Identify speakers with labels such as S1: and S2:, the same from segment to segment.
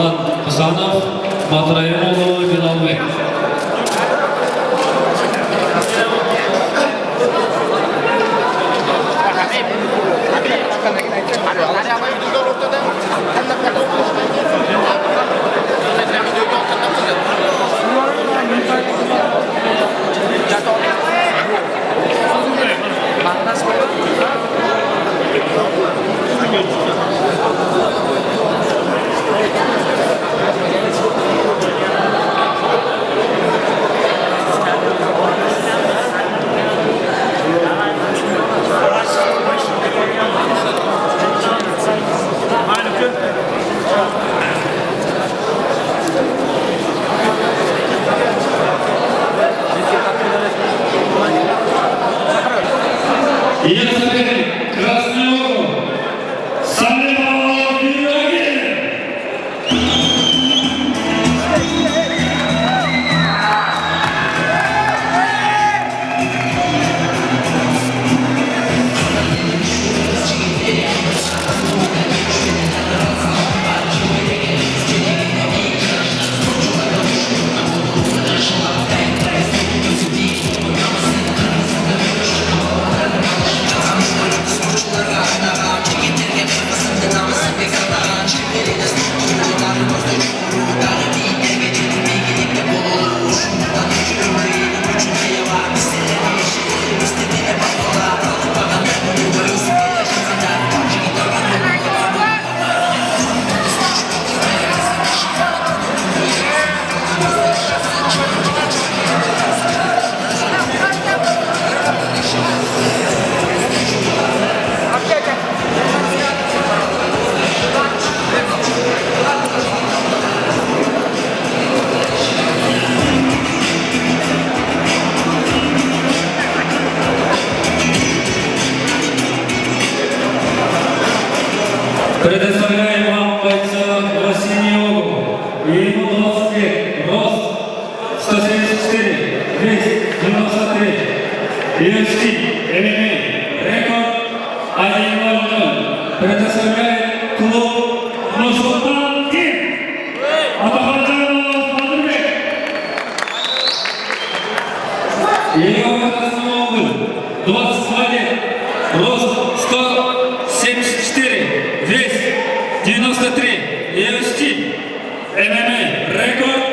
S1: Muhammad Hasanov, Matraimoglu Bilalbek. Предоставляем вам бойца Васильеву, ему 20 лет, рост 174, вес 93, UFC, ММА, рекорд 1:00. Предоставляет клуб Нур-Султан Тим, Атахаджанов Мадырбек. Его возрастной угол 22 лет, рост 174, вес 93, UFC, ММА, рекорд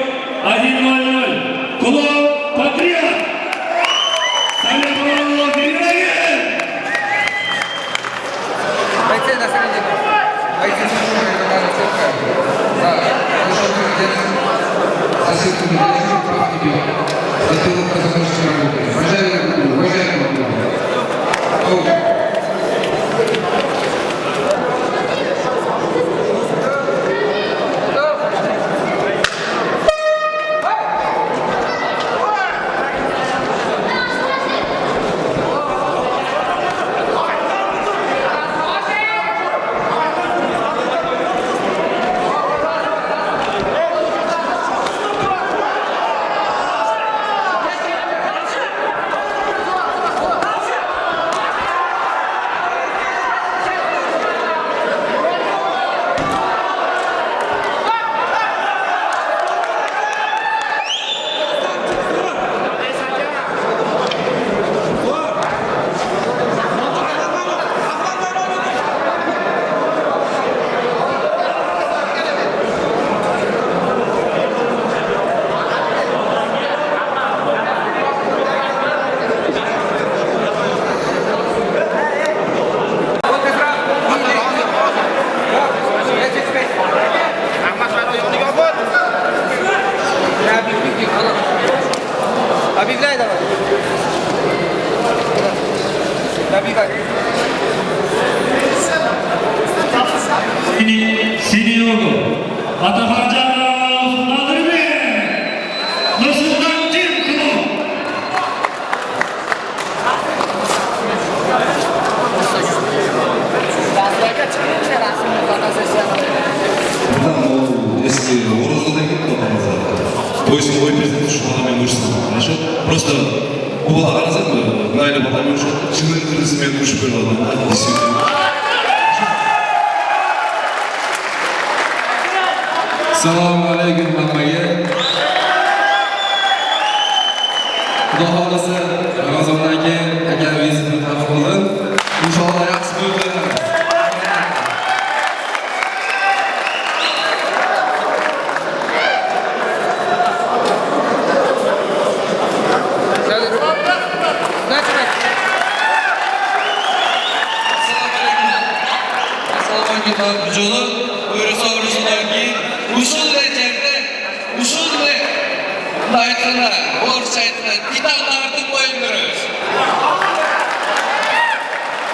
S1: 1:00. Клуб Патриот. Салимову Бирагин.
S2: Бойцы на самом деле. Бойцы на самом деле. Да. Объявляй давай. Объявляй.
S1: Sini oldu. Atakancanov Madirbek. Nursultan Tim Klubu.
S3: Если Орозовда то есть мой президент шумалами мышцы, хорошо? Просто бала аразан, наile потому что члены ресми душ было, действительно.
S4: Assalomu alaykum hammaga. Xudo xolisa Ramazondan keyin akamingizni qabul qilin. Inshaalloh yaxshi bo'ladi.
S5: Bujonov o'risa-o'risidan keyin ushul rejimda ushul aytdilar, o'risa aytdilar,